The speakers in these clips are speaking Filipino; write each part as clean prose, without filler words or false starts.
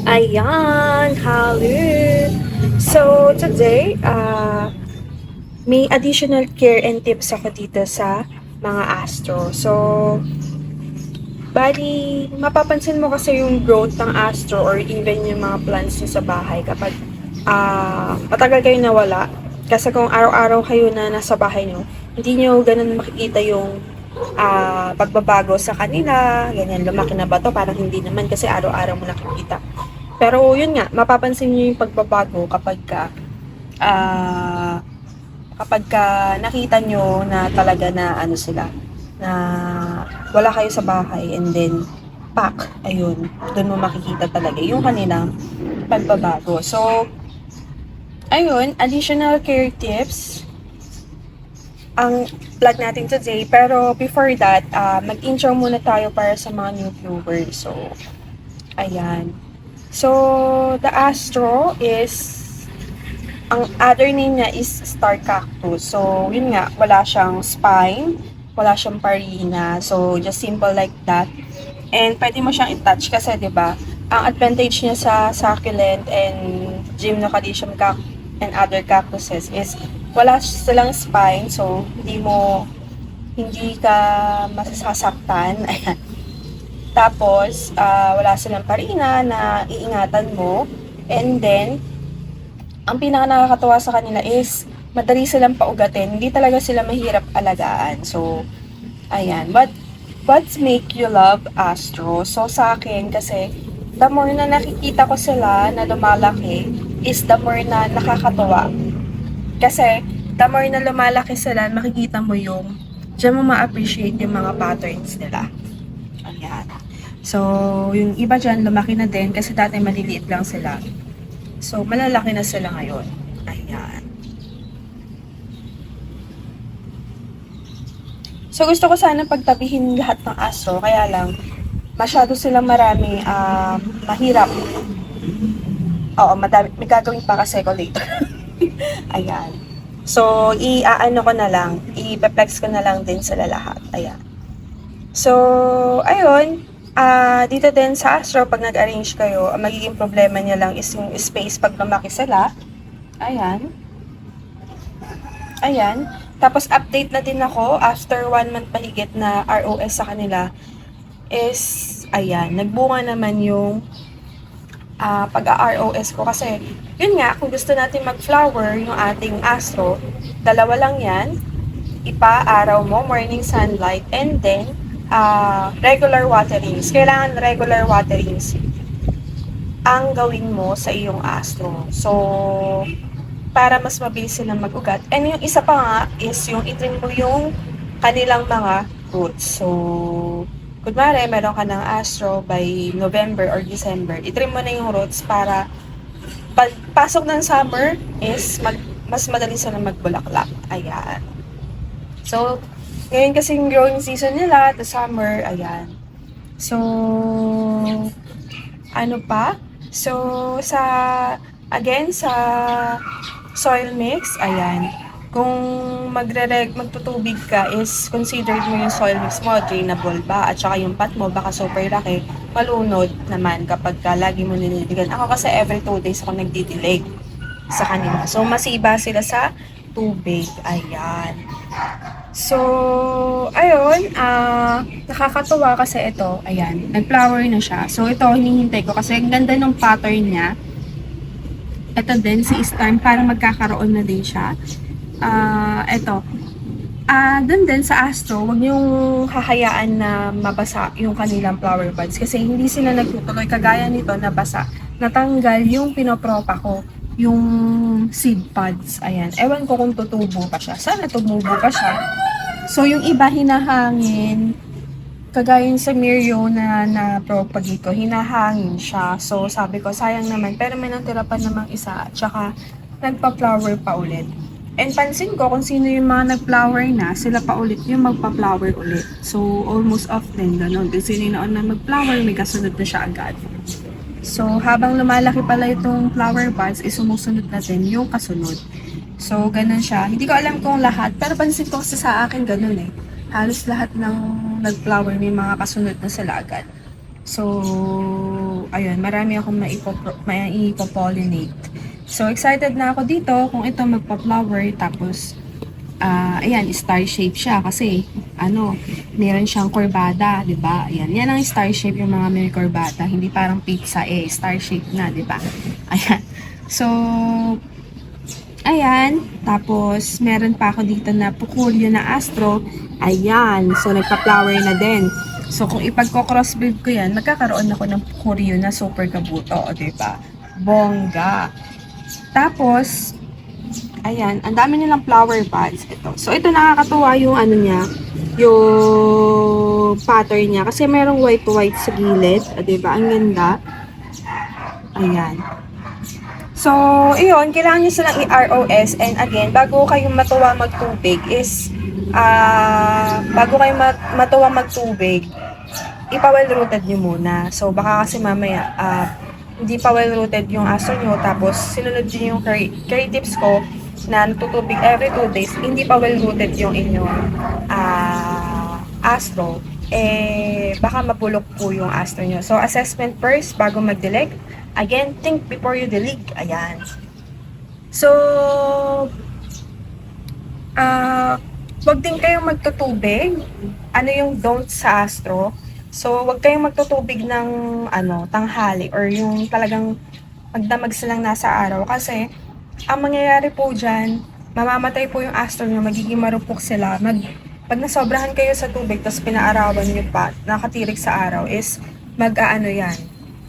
Ayan, hello! So, today, may additional care and tips ako dito sa mga astro. So, bali, mapapansin mo kasi yung growth ng astro or even yung mga plants nyo sa bahay kapag matagal kayo nawala. Kasi kung araw-araw kayo na nasa bahay nyo, hindi nyo ganun makikita yung pagbabago sa kanila, ganyan, lumaki na ba to? Parang hindi naman kasi araw-araw mo nakikita. Pero yun nga, mapapansin niyo yung pagbabago ah, kapag ka nakita nyo na talaga na ano sila, na wala kayo sa bahay and then pack, ayun, doon mo makikita talaga yung kanilang pagbabago. So, ayun, additional care tips ang vlog natin today. Pero before that, mag-intro muna tayo para sa mga new viewers. So, ayan. So, the astro is, ang other name niya is star cactus. So, yun nga, wala siyang spine, wala siyang parina. So, just simple like that. And pwede mo siyang i-touch kasi, 'di ba? Ang advantage niya sa succulent and gymnocalycium and other cactuses is wala silang spine, so hindi ka masasaktan. Ayan. Tapos, wala silang parina na iingatan mo. And then, ang pinaka nakakatuwa sa kanila is madali silang paugatin. Hindi talaga sila mahirap alagaan. So, ayan. What's make you love astro? So, sa akin kasi, the more na nakikita ko sila na lumalaki, is the more na nakakatuwa. Kasi, the more na lumalaki sila, makikita mo yung, diyan mo ma-appreciate yung mga patterns nila. Ayan. So, yung iba dyan, lumaki na din kasi dati maliliit lang sila. So, malalaki na sila ngayon. Ayan. So, gusto ko sana pagtabihin lahat ng astro, kaya lang, masyado silang marami, mahirap. Oo, madami, may gagawin pa kasi ko later. Ayan. So, i-ano ko na lang, i-flex ko na lang din sila lahat. Ayan. So, ayun, dito din sa astro, pag nag-arrange kayo, ang magiging problema niya lang is yung space pag lumaki sila. Ayan. Ayan. Tapos, update na din ako after 1 month mahigit na ROS sa kanila is, ayan, nagbunga naman yung pag-ROS ko kasi, yun nga, kung gusto natin mag-flower yung ating astro, dalawa lang yan, ipa-araw mo, morning sunlight, and then, regular waterings. Kailangan regular waterings ang gawin mo sa iyong astro. So, para mas mabilis silang mag-ugat. And yung isa pa nga is yung itrim mo yung kanilang mga roots. So, kunwari, meron ka ng astro by November or December, itrim mo na yung roots para pagpasok ng summer is mas madali silang magbulaklak. Ayan. So, ngayon kasi yung growing season nila, the summer, ayan. So, ano pa? So, again, sa soil mix, ayan. Kung magtutubig ka is considered mo yung soil mix mo, drainable ba? At saka yung pot mo, baka super laki, malunod naman kapag lagi mo nililigan. Ako kasi every 2 days ako nagdidilig sa kanila. So, masiba sila sa tubig. Ayan. So, ayun, nakakatuwa kasi ito, ayan, nag-flower na siya. So, ito, hinihintay ko kasi ang ganda ng pattern niya. Ito din, si Stan, parang magkakaroon na din siya. Ito, dun din sa astro, wag niyong hahayaan na mabasa yung kanilang flower buds kasi hindi sila nagtutuloy. Kagaya nito, nabasa. Natanggal yung pinopropa ko, yung seed pods. Ayan. Ewan ko kung tutubo pa siya. Sana tumubo pa siya. So, yung iba hinahangin. Kagaya yung sa Mirio na propagate ko, hinahangin siya. So, sabi ko, sayang naman. Pero may natira pa namang isa. At saka, nagpa-flower pa ulit. And pansin ko kung sino yung mga nag-flower na, sila pa ulit yung magpa-flower ulit. So, almost often, gano'n. Kasi sino yung na mag-flower, may kasunod na siya agad. So, habang lumalaki pala itong flower buds, sumusunod na din yung kasunod. So, ganun siya. Hindi ko alam kung lahat, pero pansin ko kasi sa akin ganun eh. Halos lahat ng nag-flower may mga kasunod na sila agad. So, ayun, marami akong maipopollinate. So, excited na ako dito kung ito magpa-flower. Tapos, ayan, star shape siya kasi, meron siyang kurbada, di ba? Ayan, yan ang star shape yung mga may kurbada. Hindi parang pizza, star shape na, di ba? Ayan. So, ayan. Tapos, meron pa ako dito na pukulyo na astro. Ayan. So, nagpa-flower na din. So, kung ipagko-crossbreed ko yan, magkakaroon ako ng pukulyo na super kabuto, o diba? Bongga. Tapos, ayan, ang dami nilang flower buds. Ito. So, ito nakakatuwa yung niya, yung pattern niya. Kasi merong white-white sa gilid. O diba? Ang ganda. Ayan. So, iyon, kailangan nyo silang i-ROS. And again, bago kayong matuwa magtubig is, bago kayo matuwa magtubig, ipa-well-rooted nyo muna. So, baka kasi mamaya, hindi pa well-rooted yung aso nyo, tapos sinunod nyo yung curry tips ko, na natutubig every 2 days, hindi pa well-rooted yung inyong astro, baka mapulok po yung astro nyo. So, assessment first, bago mag-dilig. Again, think before you dilig. Ayan. So, wag din kayong magtutubig. Ano yung don't sa astro? So, wag kayong magtutubig ng tanghali or yung talagang magdamag silang nasa araw. Kasi, ang mangyayari po dyan, mamamatay po yung astro nyo, magiging marupok sila. Pag nasobrahan kayo sa tubig, tapos pinaarawan nyo pa, nakatirik sa araw, is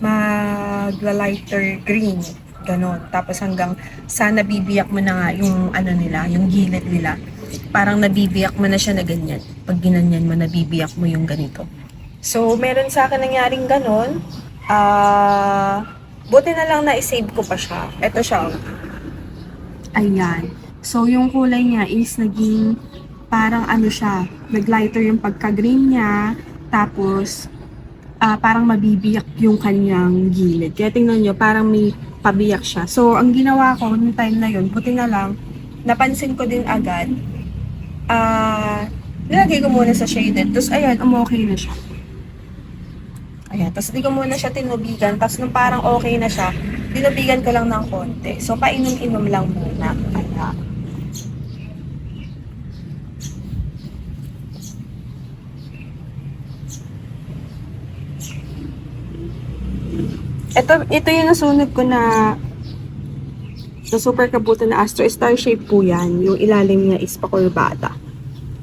magla-lighter green. Ganon. Tapos hanggang sa nabibiyak mo na nga yung nila, yung gilid nila. Parang nabibiyak mo na siya na ganyan. Pag ginanyan mo, nabibiyak mo yung ganito. So, meron sa akin nangyaring ganon. Buti na lang na i-save ko pa siya. Ito siya. Ayan. So, yung kulay niya is naging parang siya, nag-lighter yung pagka-green niya. Tapos, parang mabibiyak yung kanyang gilid. Kaya tingnan nyo, parang may pabiyak siya. So, ang ginawa ko noong time na yun, buti na lang, napansin ko din agad, nilagay ko muna sa shaded. Tapos, ayan, okay na siya. Ayan, tapos di ko muna siya tinubigan. Tapos, nung parang okay na siya, tinubigan ko lang ng konti. So, painom-inom lang muna. Ayan. Ito yung nasunod ko na super kabuto na astro. Star shape po yan. Yung ilalim niya is pakurbada.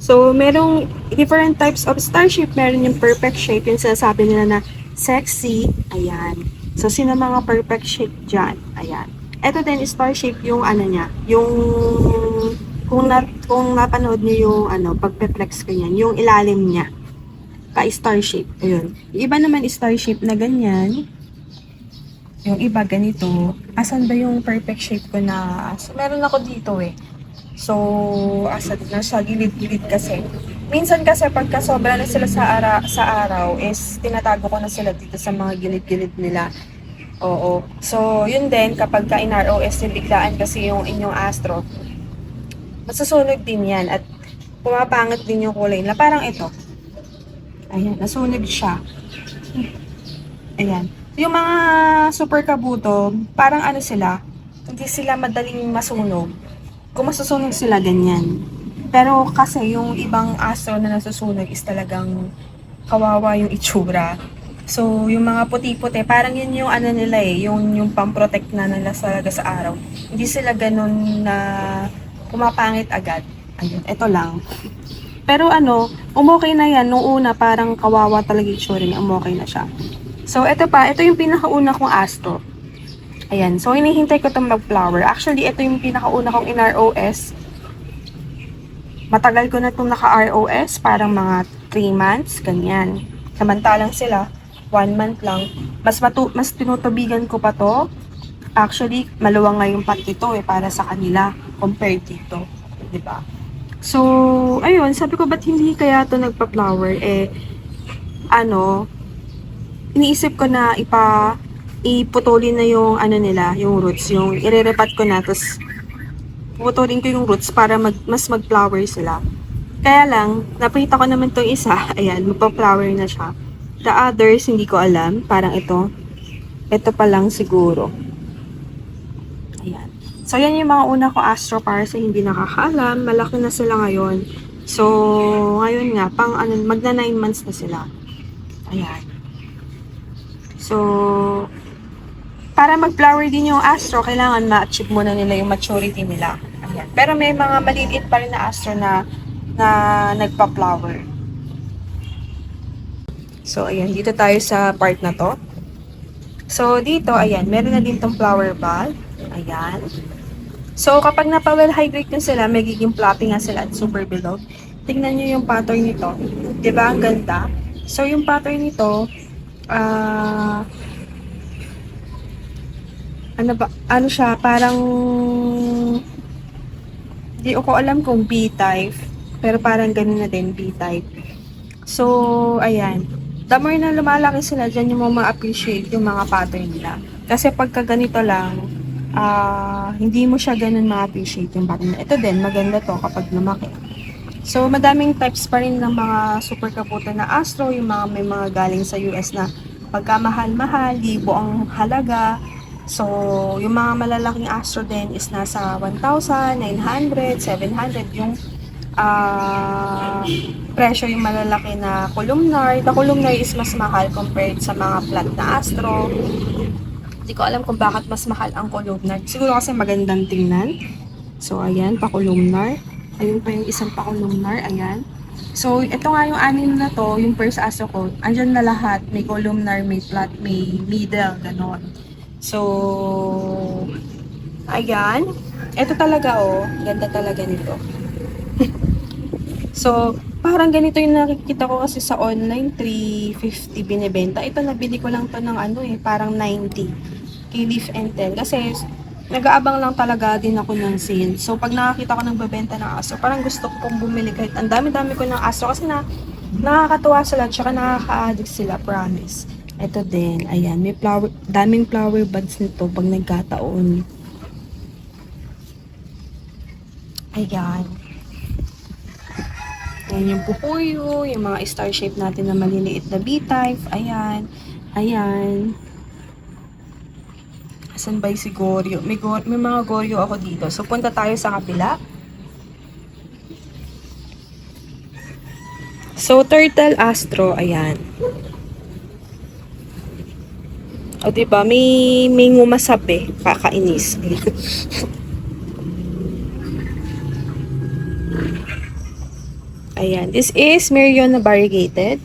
So, merong different types of star shape. Meron yung perfect shape. Yung sinasabi nila na sexy. Ayan. So, sino mga perfect shape dyan? Ayan. Ito din, star shape yung niya. Yung, kung napanood niyo yung pagpe-flex ko yan. Yung ilalim niya. Ka-star shape. Ayun. Yung iba naman star shape na ganyan. Yung iba ganito. Asan ba yung perfect shape ko na? So, meron ako dito So, asan na siya? Gilid-gilid kasi. Minsan kasi pagka sobra na sila sa araw is tinatago ko na sila dito sa mga gilid-gilid nila. Oo. So, yun din kapag ka in-ROS biglaan kasi yung inyong astro, masusunog din yan at pumapangit din yung kulay nila. Parang ito. Ayan, nasunog siya. Ayan. Yung mga super kabuto, parang sila, hindi sila madaling masunog. Kung masusunog sila, ganyan. Pero kasi yung ibang astro na nasusunog is talagang kawawa yung itsura. So, yung mga puti-puti, parang yun yung nila yung pang-protect na nila talaga sa araw. Hindi sila ganun na pumapangit agad. Ayun, ito lang. Pero umokay na yan. Nung una, parang kawawa talaga yung itsura niya. Umokay na siya. So, ito yung pinakauna kong astro. Ayan. So, hinihintay ko itong mag-flower. Actually, ito yung pinakauna kong in-ROS. Matagal ko na itong naka-ROS. Parang mga 3 months. Ganyan. Samantalang sila, 1 month lang. Mas tinutubigan ko pa to. Actually, maluwang nga yung part ito para sa kanila compared dito. Diba? So, ayun. Sabi ko, ba't hindi kaya ito nagpa-flower? Iniisip ko na iputulin na yung nila, yung roots, yung irerepat ko na, tapos puputulin ko yung roots para mas mag-flower sila. Kaya lang, napita ko naman tong isa, ayan, magpa-flower na siya. The others, hindi ko alam, parang ito, Ito pa lang siguro. Ayan. So, yan yung mga una ko Astro para sa hindi nakakaalam. Malaki na sila ngayon. So, ngayon nga, magna 9 months na sila. Ayan. So, para mag-flower din yung Astro, kailangan ma-achieve muna nila yung maturity nila. Ayan. Pero may mga maliliit pa rin na Astro na nagpa-flower. So, ayan. Dito tayo sa part na to. So, dito, ayan. Meron na din tong flower bud. Ayan. So, kapag napa-well hydrate na sila, magiging floppy nga sila at super below. Tingnan nyo yung pattern nito. Diba? Ang ganda. So, yung pattern nito, ano siya, parang, di ko alam kung B-type, pero parang ganun na din, B-type. So, ayan. The more na lumalaki sila, dyan yung ma-appreciate yung mga pattern nila. Kasi pagka ganito lang, hindi mo siya ganun ma-appreciate yung pattern. Ito din, maganda to kapag lumaki. So, madaming types pa rin ng mga super kaputan na Astro, yung mga may mga galing sa US na pagkamahal-mahal, libo ang halaga. So, yung mga malalaking Astro din is nasa 1,000, 900, 700, yung presyo yung malalaki na columnar. The columnar is mas mahal compared sa mga flat na Astro. Hindi ko alam kung bakit mas mahal ang columnar. Siguro kasi magandang tingnan. So, ayan, pa-columnar. Ayun pa yung isang pa-columnar. Ayan. So, ito nga yung anim na to, yung first Astro ko. Andyan na lahat. May columnar, may flat, may middle, ganon. So, ayan. Ito talaga, oh. Ganda talaga nito. So, parang ganito yung nakikita ko kasi sa online, 350 binibenta. Ito, nabili ko lang to ng parang 90 kay Leaf and Tel. Kasi, nag-aabang lang talaga din ako ng sale. So, pag nakakita ko ng babenta ng Astro, parang gusto ko pong bumili kahit ang dami-dami ko ng Astro kasi nakakatuwa sila, tsaka nakaka-addict sila, promise. Ito din, ayan, may daming flower buds nito pag nagkataon. Ayan. Ayan yung pupuyo, yung mga star shape natin na maliliit na B-type. Ayan. Ayan. Asan ba si Goryo? May mga Goryo ako dito. So, punta tayo sa kapila. So, Turtle Astro. Ayan. O, diba? May ngumasap eh. Kakainis. Ayan. This is Merion na variegated.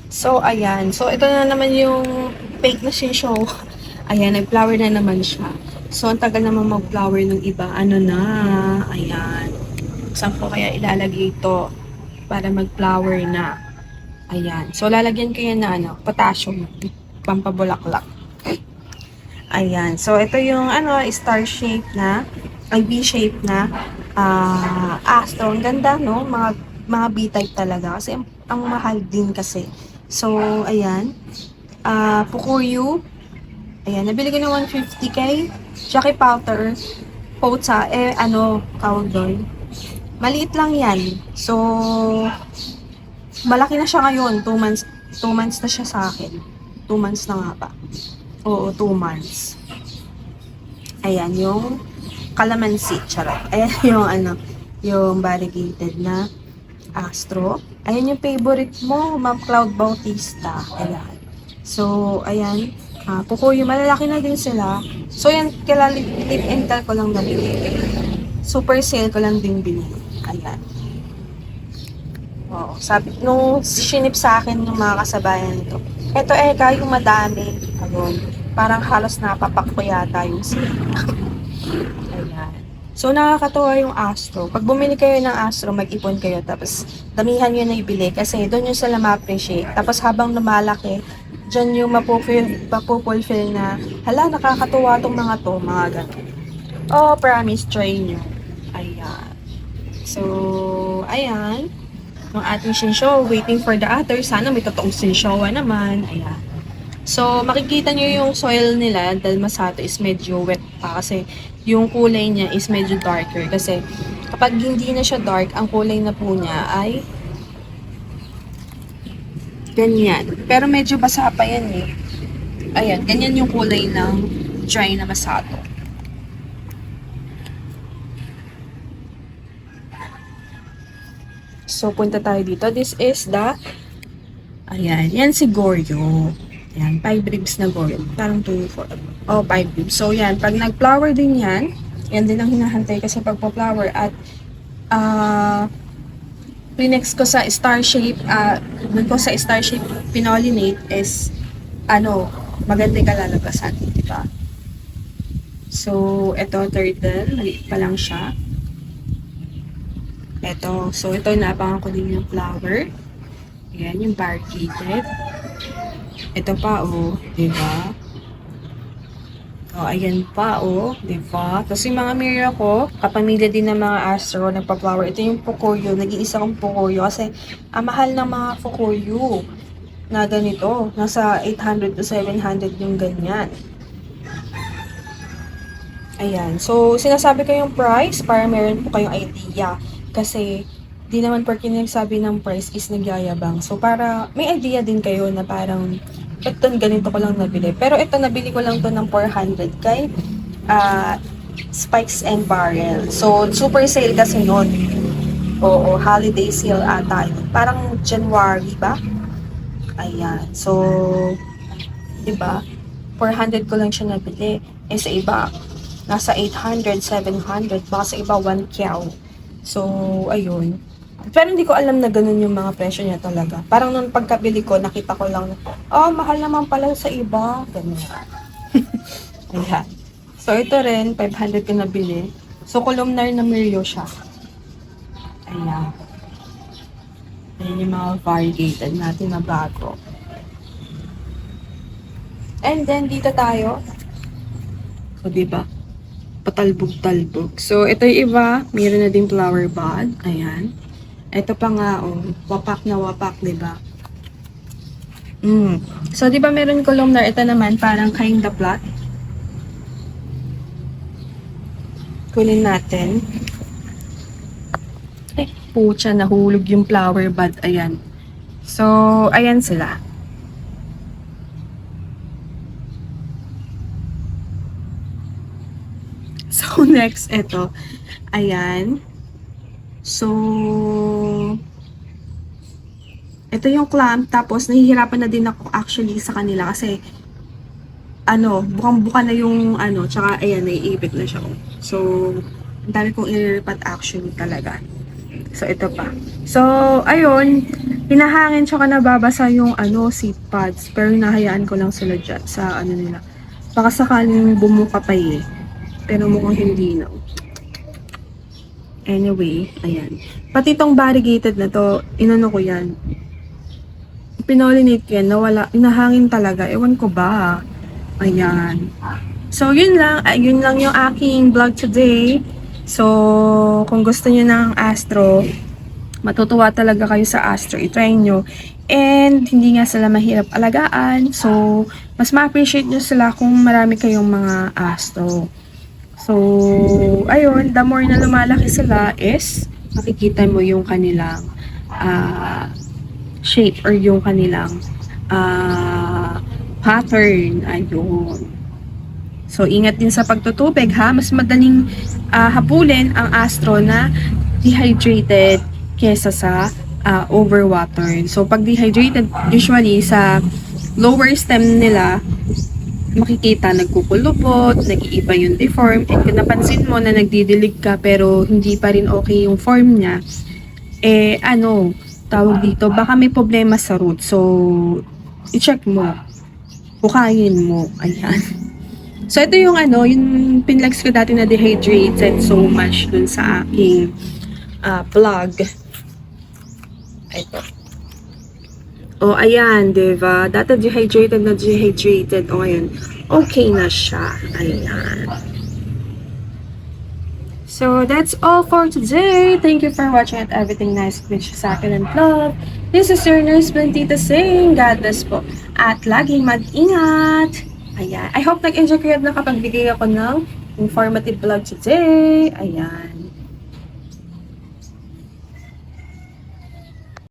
So, ayan. So, ito na naman yung fake na show. Ayan, nag-flower na naman siya. So, ang tagal naman mag-flower ng iba. Ano na? Ayan. Saan ko kaya ilalagay ito para mag-flower na? Ayan. So, lalagyan ko yan na potassium. Pampabulaklak. Ayan. So, ito yung star shape na, V-shape na Astro. Ang ganda, no? Mga B-type talaga. Kasi, ang mahal din kasi. So, ayan. Pukuyu. Ayan, nabili ko ng 150k. Jackie Powder. Pota. Tawag doon. Maliit lang yan. So, malaki na siya ngayon. 2 months. 2 months na siya sa akin. 2 months na nga ba? Oo, 2 months. Ayan, yung calamansi. Charot. Ayan yung variegated na Astro. Ayan yung favorite mo, Ma'am Cloud Bautista. Ayan. So, ayan. Pukuyo, malalaki na din sila. So, yan, kila Lip and Tel ko lang nabili. Super sale ko lang din binili. Ayan. Oo. Sabi, nung sinip sa akin ng mga kasabayan nito, eto yung madami. Ayun. Parang halos napapak ko yata yung sale. Ayan. So, nakakatuwa yung Astro. Pag bumili kayo ng Astro, mag-ipon kayo. Tapos, damihan nyo na ibili. Kasi, doon yung sila ma-appreciate. Tapos, habang lumalaki, dyan yung mapupulfill na, hala, nakakatuwa tong mga to, mga ganun. Oh, promise, try nyo. Ayan. So, ayan. Yung ating sinshaw, waiting for the other. Sana may totoong sinshawa naman. Ayan. So, makikita nyo yung soil nila, Dalmasato is medyo wet pa kasi yung kulay niya is medyo darker. Kasi kapag hindi na siya dark, ang kulay na po niya ay Ganyan. Pero medyo basa pa yan eh. Ayan, ganyan yung kulay ng dry na masato. So, punta tayo dito. This is the, ayan, yan si Goryo. Ayan, 5 ribs na Goryo. Parang 2, 4, 5 ribs. So, yan, pag nag-flower din yan, yan din ang hinahantay kasi pagpa-flower at, next ko sa star shape, dun ko sa star shape pinolinate is, maganda yung kalalabasan, di ba? So, ito, turtle, maliit pa lang siya. Ito, so ito, naabangan ko din yung flower. Ayan, yung variegated. Ito pa, di ba? Ayan pa, di ba? Tapos yung mga mirror ko, kapamilya din ng mga astro, nagpa-flower. Ito yung Fukuyo, nag-iisa kong Fukuyo kasi mahal ng mga Fukuyo na ganito. Nasa 800 to 700 yung ganyan. Ayan. So, sinasabi ko yung price para meron po kayong idea. Kasi, di naman porque nagsabi ng price is nagyayabang. So, para may idea din kayo na parang ito, ganito ko lang nabili. Pero ito, nabili ko lang to ng 400 kay Spikes and Barrel. So, super sale kasi yun. Oo, holiday sale ata yun. Parang January ba? Ayan. So, diba? 400 ko lang siya nabili. Eh, sa iba, nasa 800, 700. Baka sa iba, 1 kyaw. So, ayun. Pero hindi ko alam na ganun yung mga presyo niya talaga. Parang nung pagkabili ko, nakita ko lang na, mahal naman pala sa iba. Ganun. Ayan. So, ito rin, 500 ko nabili. So, columnar na Mirio siya. Ayan. Ayan yung mga variegated natin na bago. And then, dito tayo. So, diba? Patalbog-talbog. So, ito yung iba. Meron na din flower bud. Ayan. Ito pa nga, wapak na wapak, diba? So, diba meron columnar? Ito naman, parang kinda flat. Kunin natin. Pucha, nahulog yung flower bud. Ayan. So, ayan sila. So, next, ito. Ayan. So, ito yung clamp. Tapos, nahihirapan na din ako actually sa kanila kasi, bukang-buka na yung, tsaka, ayan, naiipit na siya. So, ang dami kong ililipat actually talaga. So, ito pa. So, ayun, hinahangin tsaka nababasa yung, seat pads. Pero, hinahayaan ko lang sila dyan sa, nila. Baka sakaling bumuka pa eh. Pero mukhang hindi na. Anyway, ayan. Pati itong variegated na to, inano ko yan. Pinolinate ko yan, nawala, inahangin talaga. Ewan ko ba? Ayan. So, yun lang. Yun lang yung aking vlog today. So, kung gusto nyo ng astro, matutuwa talaga kayo sa astro. I-try nyo. And, hindi nga sila mahirap alagaan. So, mas ma-appreciate nyo sila kung marami kayong mga astro. So, ayun, the more na lumalaki sila is, makikita mo yung kanilang shape or yung kanilang pattern. Ayun. So, ingat din sa pagtutubig ha. Mas madaling habulin ang astro na dehydrated kesa sa overwatered. So, pag dehydrated, usually sa lower stem nila, makikita nagkukulubot, nag-iiba yung deform, and kung napansin mo na nagdidilig ka pero hindi pa rin okay yung form niya, tawag dito, baka may problema sa root. So, i-check mo. Bukayin mo. Ayan. So, ito yung yung pinlex ko dati na dehydrated so much dun sa aking vlog. Ito. Ayan, diba? Dati dehydrated na dehydrated. Ayan. Okay na siya. Ayan. So, that's all for today. Thank you for watching at everything nice with sa akin and vlog. This is your nurse, Bentita saying, God bless po. At laging mag-ingat. Ayan. I hope nag-enjoy kayo at nakapagbigay ako ng informative vlog today. Ayan.